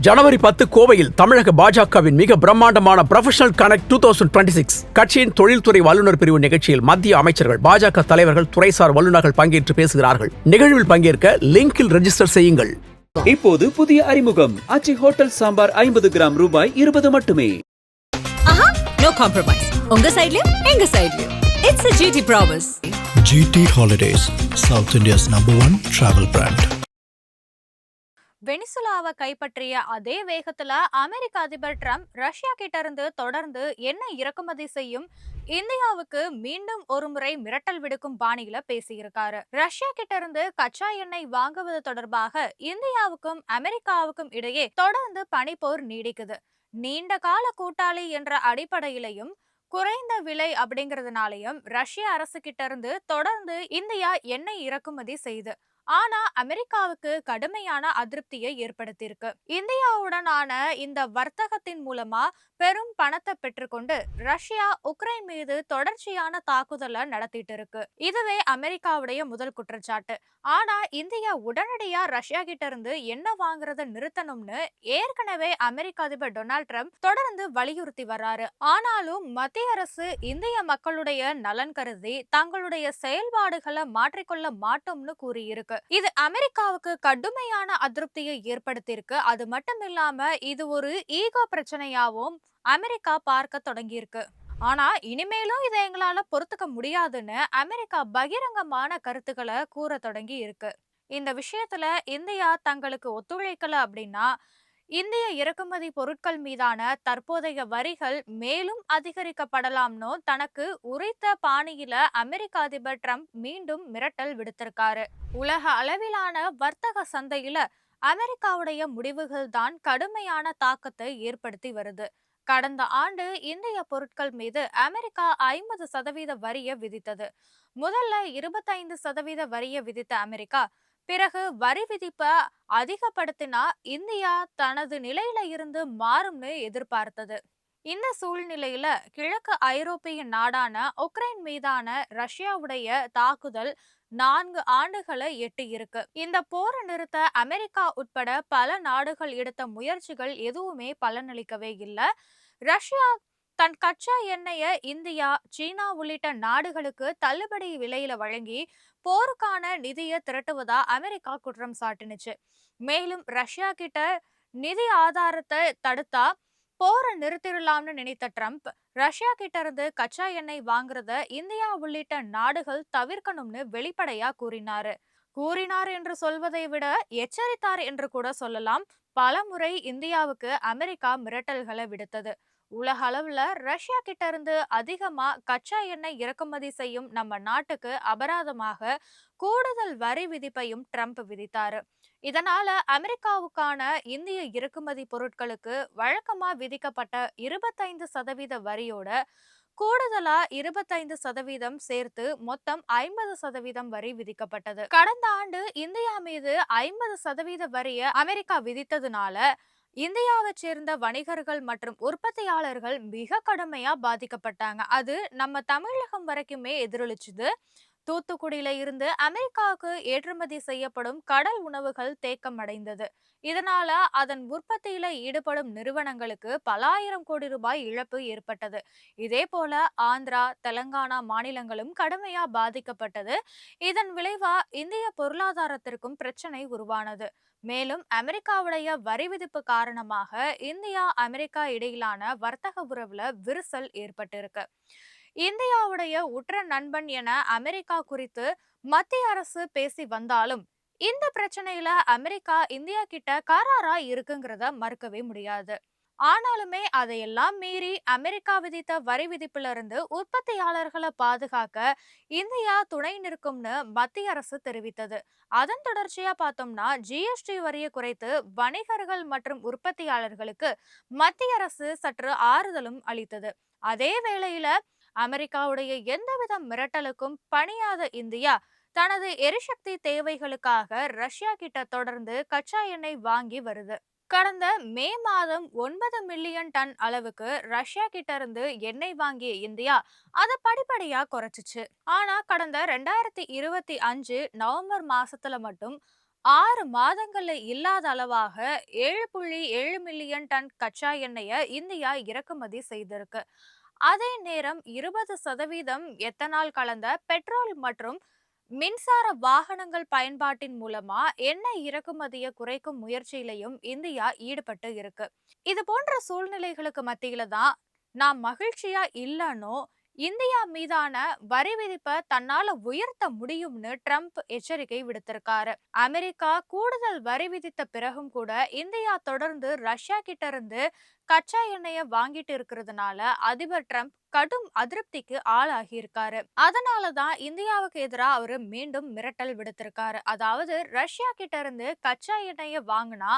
ஜனவரி 10 கோவையில் தமிழக பாஜகவின் மிக பிரம்மாண்டமான ப்ரொஃபஷனல் கனெக்ட் 2026 கட்சியின் தொழில்துறை வல்லுநர் பிரிவு நிகழ்ச்சியில் மத்திய அமைச்சர்கள், பாஜக தலைவர்கள், துறைசார் வல்லுநர்கள் பங்கேற்று பேசுகிறார்கள். நிகழ்வில் பங்கேற்க லிங்கில் ரெஜிஸ்டர் செய்யுங்கள். இப்போது புதிய அறிமுகம் அச்சி ஹோட்டல் சாம்பார் 50 கிராம் ரூபாய் 20 மட்டுமே. No compromise. உங்க சைடுலயும் எங்க சைடுலயும். It's a GT promise. GT Holidays, South India's #1 travel brand. வெனிசுலாவை கைப்பற்றிய அதே வேகத்துல அமெரிக்க அதிபர் ட்ரம்ப் ரஷ்யா கிட்ட இருந்து தொடர்ந்து எண்ணெய் இறக்குமதி செய்யும் இந்தியாவுக்கு மீண்டும் ஒருமுறை மிரட்டல் விடுக்கும் பாணியில பேசியிருக்காரு. ரஷ்யா கிட்ட இருந்து கச்சா எண்ணெய் வாங்குவது தொடர்பாக இந்தியாவுக்கும் அமெரிக்காவுக்கும் இடையே தொடர்ந்து பனிப்போர் நீடிக்குது. நீண்ட கால கூட்டாளி என்ற அடிப்படையிலையும் குறைந்த விலை அப்படிங்கறதுனாலையும் ரஷ்ய அரசு கிட்ட இருந்து தொடர்ந்து இந்தியா எண்ணெய் இறக்குமதி செய்து, ஆனா அமெரிக்காவுக்கு கடுமையான அதிருப்தியை ஏற்படுத்தியிருக்கு. இந்தியாவுடனான இந்த வர்த்தகத்தின் மூலமா பெரும் பணத்தை பெற்றுக்கொண்டு ரஷ்யா உக்ரைன் மீது தொடர்ச்சியான தாக்குதலை நடத்திட்டு இருக்கு. இதுவே அமெரிக்காவுடைய முதல் குற்றச்சாட்டு. ஆனா இந்தியா உடனடியா ரஷ்யா கிட்ட இருந்து எண்ணெய் வாங்குறத நிறுத்தணும்னு ஏற்கனவே அமெரிக்க அதிபர் டொனால்ட் ட்ரம்ப் தொடர்ந்து வலியுறுத்தி வர்றாரு. ஆனாலும் மத்திய அரசு இந்திய மக்களுடைய நலன் கருதி தங்களுடைய செயல்பாடுகளை மாற்றிக்கொள்ள மாட்டோம்னு கூறியிருக்கு. இது அமெரிக்காவுக்கு கடுமையான அதிருப்தியை ஏற்படுத்தியிருக்கு. அது மட்டும் இல்லாம இது ஒரு ஈகோ பிரச்சனையாவும் அமெரிக்கா பார்க்க தொடங்கியிருக்கு. ஆனா இனிமேலும் இதை எங்களால பொறுத்துக்க முடியாதுன்னு அமெரிக்கா பகிரங்கமான கருத்துக்களை கூற தொடங்கி இருக்கு. இந்த விஷயத்துல இந்தியா தங்களுக்கு ஒத்துழைக்கல அப்படின்னா இந்திய இறக்குமதி பொருட்கள் மீதான தற்போதைய வரிகள் மேலும் அதிகரிக்கப்படலாம்னு தனக்கு உரைத்த பாணியில அமெரிக்க அதிபர் ட்ரம்ப் மீண்டும் மிரட்டல் விடுத்திருக்காரு. உலக அளவிலான வர்த்தக சந்தையில அமெரிக்காவுடைய முடிவுகள் தான் கடுமையான தாக்கத்தை ஏற்படுத்தி வருது. கடந்த ஆண்டு இந்திய பொருட்கள் மீது அமெரிக்கா 50% வரியை விதித்தது. முதல்ல 25% வரியை விதித்த அமெரிக்கா பிறகு வரி விதிப்பை அதிகப்படுத்தினா இந்தியா தனது நிலையில இருந்து மாறும்னு எதிர்பார்த்தது. இந்த சூழ்நிலையில கிழக்கு ஐரோப்பிய நாடான உக்ரைன் மீதான ரஷ்யாவுடைய தாக்குதல் 4 ஆண்டுகளை எட்டி இருக்கு. இந்த போரை நிறுத்த அமெரிக்கா உட்பட பல நாடுகள் எடுத்த முயற்சிகள் எதுவுமே பலனளிக்கவே இல்லை. ரஷ்யா தன் கச்சா எண்ணெய இந்தியா, சீனா உள்ளிட்ட நாடுகளுக்கு தள்ளுபடி விலையில வழங்கி போருக்கான நிதியை திரட்டுவதா அமெரிக்கா குற்றம் சாட்டினுச்சு. மேலும் ரஷ்யா கிட்ட நிதி ஆதாரத்தை தடுத்தா போரை நிறுத்திடலாம்னு நினைத்த ட்ரம்ப் ரஷ்யா கிட்ட இருந்து கச்சா எண்ணெய் வாங்குறத இந்தியா உள்ளிட்ட நாடுகள் தவிர்க்கணும்னு வெளிப்படையா கூறினார் என்று சொல்வதை விட எச்சரித்தார் என்று கூட சொல்லலாம். பலமுறை இந்தியாவுக்கு அமெரிக்கா மிரட்டல்களை விடுத்தது. உலக அளவுல ரஷ்யா கிட்ட இருந்து அதிகமா கச்சா எண்ணெய் இறக்குமதி செய்யும் நம்ம நாட்டுக்கு அபராதமாக கூடுதல் வரி விதிப்பையும் ட்ரம்ப் விதித்தாரு. இதனால அமெரிக்காவுக்கான இந்திய இறக்குமதி பொருட்களுக்கு வழக்கமா விதிக்கப்பட்ட 25% வரியோட கூடுதலா 25% சேர்த்து மொத்தம் 50% வரி விதிக்கப்பட்டது. கடந்த ஆண்டு இந்தியா மீது 50% வரியை அமெரிக்கா விதித்ததுனால இந்தியாவை சேர்ந்த வணிகர்கள் மற்றும் உற்பத்தியாளர்கள் மிக கடுமையா பாதிக்கப்பட்டாங்க. அது நம்ம தமிழகம் வரைக்குமே எதிரொலிச்சுது. தூத்துக்குடியில இருந்து அமெரிக்காவுக்கு ஏற்றுமதி செய்யப்படும் கடல் உணவுகள் தேக்கம் அடைந்தது. இதனால அதன் உற்பத்தியில ஈடுபடும் நிறுவனங்களுக்கு பல ஆயிரம் கோடி ரூபாய் இழப்பு ஏற்பட்டது. இதே போல ஆந்திரா, தெலங்கானா மாநிலங்களும் கடுமையா பாதிக்கப்பட்டது. இதன் விளைவா இந்திய பொருளாதாரத்திற்கும் பிரச்சனை உருவானது. மேலும் அமெரிக்காவுடைய வரி விதிப்பு காரணமாக இந்தியா, அமெரிக்கா இடையிலான வர்த்தக உறவுல விரிசல் ஏற்பட்டிருக்கு. இந்தியாவுடைய உற்ற நண்பன் என அமெரிக்கா குறித்து மத்திய அரசு பேசி வந்தாலும் இந்த பிரச்சனையில அமெரிக்கா இந்தியா கிட்ட கராரா இருக்குங்கிறத மறுக்கவே முடியாது. ஆனாலுமே அதையெல்லாம் மீறி அமெரிக்கா விதித்த வரி விதிப்புல இருந்து உற்பத்தியாளர்களை பாதுகாக்க இந்தியா துணை நிற்கும்னு மத்திய அரசு தெரிவித்தது. அதன் தொடர்ச்சியா பார்த்தோம்னா ஜிஎஸ்டி வரியை குறைத்து வணிகர்கள் மற்றும் உற்பத்தியாளர்களுக்கு மத்திய அரசு சற்று ஆறுதலும் அளித்தது. அதே வேளையில அமெரிக்காவுடைய எந்தவித மிரட்டலுக்கும் பணியாத இந்தியா தனது எரிசக்தி தேவைகளுக்காக ரஷ்யா கிட்ட தொடர்ந்து கச்சா எண்ணெய் வாங்கி வருது. கடந்த மே மாதம் 9 மில்லியன் டன் அளவுக்கு ரஷ்யா கிட்ட இருந்து எண்ணெய் வாங்கிய இந்தியா அதை படிப்படியா குறைச்சிச்சு. ஆனா கடந்த 2025 நவம்பர் மாசத்துல மட்டும் 6 மாதங்கள்ல இல்லாத அளவாக 7.7 மில்லியன் டன் கச்சா எண்ணெய இந்தியா இறக்குமதி செய்திருக்கு. அதே நேரம் 20% எத்தனால் கலந்த பெட்ரோல் மற்றும் மின்சார வாகனங்கள் பயன்பாட்டின் மூலமா எண்ணெய் இறக்குமதிய குறைக்கும் முயற்சியிலையும் இந்தியா ஈடுபட்டு இருக்கு. இது போன்ற சூழ்நிலைகளுக்கு மத்தியில தான் நான் மகிழ்ச்சியா இல்லனோ இந்தியா மீதான வரி விதிப்பை தன்னால உயர்த்த முடியும்னு ட்ரம்ப் எச்சரிக்கை விடுத்திருக்காரு. அமெரிக்கா கூடுதல் வரி விதித்த பிறகும் கூட இந்தியா தொடர்ந்து ரஷ்யா கிட்ட இருந்து கச்சா எண்ணெய வாங்கிட்டு இருக்கிறதுனால அதிபர் ட்ரம்ப் கடும் அதிருப்திக்கு ஆளாகி இருக்காரு. அதனாலதான் இந்தியாவுக்கு எதிராக அவரு மீண்டும் மிரட்டல் விடுத்திருக்காரு. அதாவது ரஷ்யா கிட்ட இருந்து கச்சா எண்ணெய வாங்கினா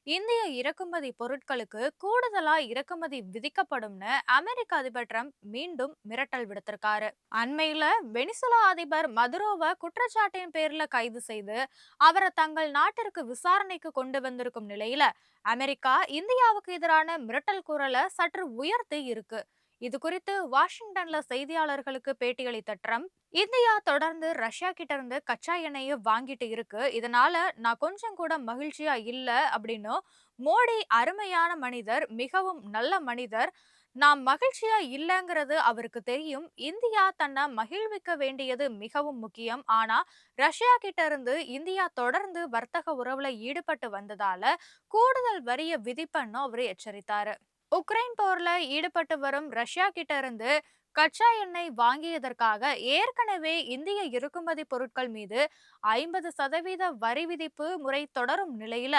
இந்திய இறக்குமதி பொருட்களுக்கு கூடுதலா இறக்குமதி விதிக்கப்படும்னு அமெரிக்க அதிபர் ட்ரம்ப் மீண்டும் மிரட்டல் விடுத்திருக்காரு. அண்மையில வெனிசுலா அதிபர் மதுரோவை குற்றச்சாட்டின் பேர்ல கைது செய்து அவரை தங்கள் நாட்டிற்கு விசாரணைக்கு கொண்டு வந்திருக்கும் நிலையில அமெரிக்கா இந்தியாவுக்கு எதிரான மிரட்டல் குரலை சற்று உயர்த்தி இருக்கு. இது குறித்து வாஷிங்டன்ல செய்தியாளர்களுக்கு பேட்டியளித்த ட்ரம்ப், இந்தியா தொடர்ந்து ரஷ்யா கிட்ட இருந்து கச்சா எண்ணெயை வாங்கிட்டு இருக்கு, இதனால நான் கொஞ்சம் கூட மகிழ்ச்சியா இல்ல அப்படின்னு. மோடி அருமையான மனிதர், மிகவும் நல்ல மனிதர், நான் மகிழ்ச்சியா இல்லங்கிறது அவருக்கு தெரியும். இந்தியா தன்னை மகிழ்விக்க வேண்டியது மிகவும் முக்கியம். ஆனா ரஷ்யா கிட்ட இருந்து இந்தியா தொடர்ந்து வர்த்தக உறவுல ஈடுபட்டு வந்ததால கூடுதல் வரிய விதிப்பன்னு அவரு எச்சரித்தாரு. உக்ரைன் போர்ல ஈடுபட்டு வரும் ரஷ்யா கிட்ட இருந்து கச்சா எண்ணெய் வாங்கியதற்காக ஏற்கனவே இந்திய இறக்குமதி பொருட்கள் மீது 50% வரி விதிப்பு முறை தொடரும் நிலையில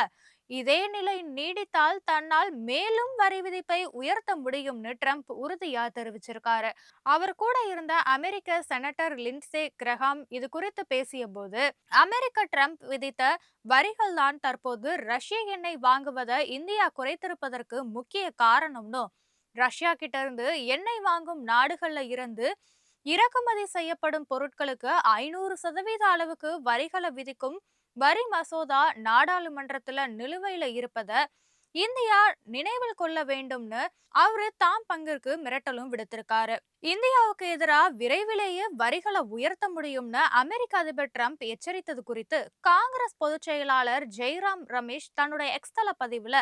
இதே நிலை நீடித்தால் தன்னால் மேலும் வரி விதிப்பை உயர்த்த முடியும்னு ட்ரம்ப் உறுதியா தெரிவிச்சிருக்காரு. அவர் கூட இருந்த அமெரிக்க செனட்டர் லிண்ட்சே கிரஹாம் இது குறித்து பேசிய போது, அமெரிக்க ட்ரம்ப் விதித்த வரிகள் தான் தற்போது ரஷ்ய எண்ணெய் வாங்குவதை இந்தியா குறைத்திருப்பதற்கு முக்கிய காரணம்னு, ரஷ்யா கிட்ட இருந்து எண்ணெய் வாங்கும் நாடுகள்ல இருந்து இறக்குமதி செய்யப்படும் பொருட்களுக்கு 500% அளவுக்கு வரிகளை விதிக்கும் வரி மசோதா நாடாளுமன்றத்துல நிலுவையில இருப்பத இந்தியா நினைவில் கொள்ள வேண்டும்னு அவரு தாம் பங்கிற்கு மிரட்டலும் விடுத்திருக்காரு. இந்தியாவுக்கு எதிராக விரைவிலேயே வரிகளை உயர்த்த முடியும்னு அமெரிக்க அதிபர் ட்ரம்ப் எச்சரித்தது குறித்து காங்கிரஸ் பொதுச் செயலாளர் ஜெய்ராம் ரமேஷ் தன்னுடைய எக்ஸ்தல பதிவுல,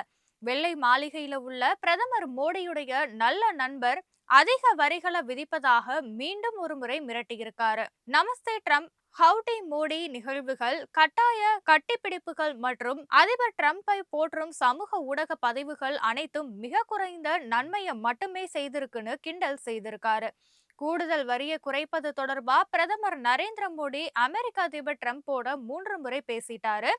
வெள்ளை மாளிகையில உள்ள பிரதமர் மோடியுடைய நல்ல நண்பர் அதிக வரிகளை விதிப்பதாக மீண்டும் ஒரு முறை மிரட்டியிருக்காரு. நமஸ்தே ட்ரம்ப், ஹவுடி மோடி நிகழ்வுகள், கட்டாய கட்டிப்பிடிப்புகள் மற்றும் அதிபர் ட்ரம்பை போற்றும் சமூக ஊடக பதிவுகள் அனைத்தும் மிக குறைந்த நன்மையை மட்டுமே செய்திருக்குன்னு கிண்டல் செய்திருக்காரு. கூடுதல் வரியை குறைப்பது தொடர்பா பிரதமர் நரேந்திர மோடி அமெரிக்க அதிபர் ட்ரம்போட 3 முறை பேசிட்டாரு.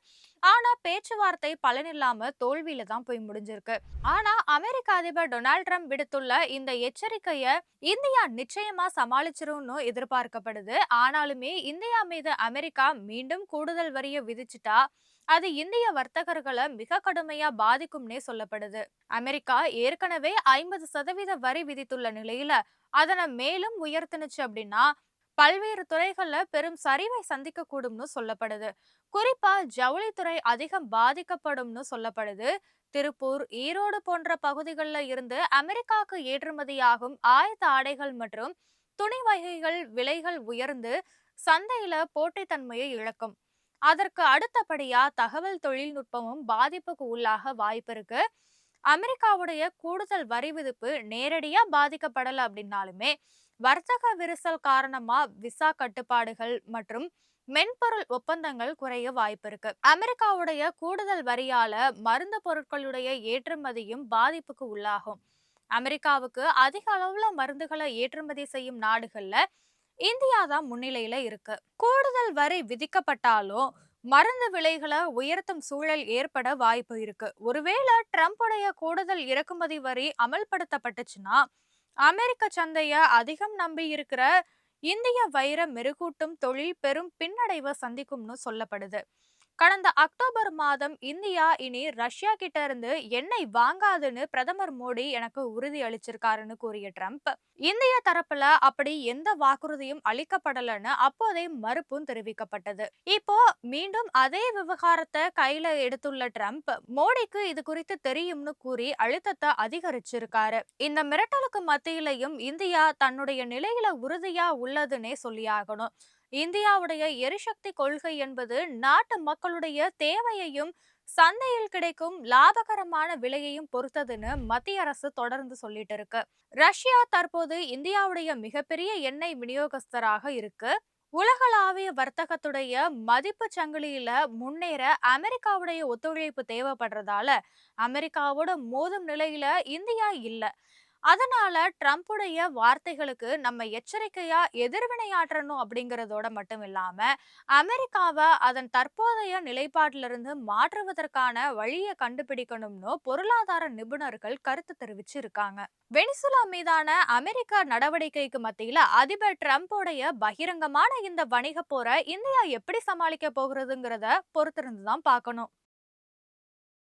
ஆனா பேச்சுவார்த்தை பலனில்லாம தோல்வியில தான் போய் முடிஞ்சிருக்கு. ஆனா அமெரிக்க அதிபர் டொனால்ட் ட்ரம்ப் விடுத்துள்ள இந்த எச்சரிக்கைய இந்தியா நிச்சயமா சமாளிச்சிரும்னு எதிர்பார்க்கப்படுது. ஆனாலுமே இந்தியா மீது அமெரிக்கா மீண்டும் கூடுதல் வரியை விதிச்சுட்டா அது இந்திய வர்த்தகர்களை மிக கடுமையா பாதிக்கும்னே சொல்லப்படுது. அமெரிக்கா ஏற்கனவே 50% வரி விதித்துள்ள நிலையில அதனை மேலும் உயர்த்தினுச்சு அப்படின்னா பல்வேறு துறைகள்ல பெரும் சரிவை சந்திக்க கூடும்னு சொல்லப்படுது. குறிப்பா ஜவுளித்துறை அதிகம் பாதிக்கப்படும்னு சொல்லப்படுது. திருப்பூர், ஈரோடு போன்ற பகுதிகளில் இருந்து அமெரிக்காவுக்கு ஏற்றுமதியாகும் ஆயத்த ஆடைகள் மற்றும் துணி வகைகள் விலைகள் உயர்ந்து சந்தையில போட்டித்தன்மையை இழக்கும். அதற்கு அடுத்தபடியா தகவல் தொழில்நுட்பமும் பாதிப்புக்கு உள்ளாக வாய்ப்பு இருக்கு. அமெரிக்காவுடைய கூடுதல் வரி விதிப்பு நேரடியா பாதிக்கப்படல அப்படின்னாலுமே வர்த்தக விரிசல் காரணமா விசா கட்டுப்பாடுகள் மற்றும் மென்பொருள் ஒப்பந்தங்கள் குறைய வாய்ப்பு இருக்கு. அமெரிக்காவுடைய கூடுதல் வரியால மருந்து பொருட்களுடைய ஏற்றுமதியும் பாதிப்புக்கு உள்ளாகும். அமெரிக்காவுக்கு அதிக அளவுல மருந்துகளை ஏற்றுமதி செய்யும் நாடுகள்ல இந்தியா தான் முன்னிலையில இருக்கு. கூடுதல் வரி விதிக்கப்பட்டாலும் மருந்து விலைகளை உயர்த்தும் சூழல் ஏற்பட வாய்ப்பு இருக்கு. ஒருவேளை ட்ரம்புடைய கூடுதல் இறக்குமதி வரி அமல்படுத்தப்பட்டுச்சுன்னா அமெரிக்க சந்தைய அதிகம் நம்பி இருக்கிற இந்திய வைர மெருகூட்டும் தொழில் பெரும் பின்னடைவை சந்திக்கும்னு சொல்லப்படுது. கடந்த அக்டோபர் மாதம் இந்தியா இனி ரஷ்யா கிட்ட இருந்து எண்ணெய் வாங்காதுன்னு பிரதமர் மோடி எனக்கு உறுதி அளிச்சிருக்காருன்னு கூறிய ட்ரம்ப், இந்திய தரப்புல அப்படி எந்த வாக்குறுதியும் அளிக்கப்படலன்னு அப்போதே மறுப்பும் தெரிவிக்கப்பட்டது. இப்போ மீண்டும் அதே விவகாரத்தை கையில எடுத்துள்ள ட்ரம்ப், மோடிக்கு இது குறித்து தெரியும்னு கூறி அழுத்தத்தை அதிகரிச்சிருக்காரு. இந்த மிரட்டலுக்கு மத்தியிலையும் இந்தியா தன்னுடைய நிலையில உறுதியா உள்ளதுன்னே சொல்லியாகணும். இந்தியாவுடைய எரிசக்தி கொள்கை என்பது நாட்டு மக்களுடைய தேவையையும் சந்தையில் கிடைக்கும் லாபகரமான விலையையும் பொறுத்ததுன்னு மத்திய அரசு தொடர்ந்து சொல்லிட்டு இருக்கு. ரஷ்யா தற்போது இந்தியாவுடைய மிகப்பெரிய எண்ணெய் விநியோகஸ்தராக இருக்கு. உலகளாவிய வர்த்தகத்துடைய மதிப்பு சங்கிலியில முன்னேற அமெரிக்காவுடைய ஒத்துழைப்பு தேவைப்படுறதால அமெரிக்காவோட மோதும் நிலையில இந்தியா இல்ல. அதனால ட்ரம்புடைய வார்த்தைகளுக்கு நம்ம எச்சரிக்கையா எதிர்வினையாற்றணும் அப்படிங்கறதோட மட்டும் இல்லாம அமெரிக்காவை அதன் தற்போதைய நிலைப்பாட்டிலிருந்து மாற்றுவதற்கான வழியை கண்டுபிடிக்கணும்னு பொருளாதார நிபுணர்கள் கருத்து தெரிவிச்சு இருக்காங்க. வெனிசுலா மீதான அமெரிக்க நடவடிக்கைக்கு மத்தியில அதிபர் ட்ரம்போடைய பகிரங்கமான இந்த வணிக போரை இந்தியா எப்படி சமாளிக்க போகிறதுங்கிறத பொறுத்திருந்துதான் பார்க்கணும்.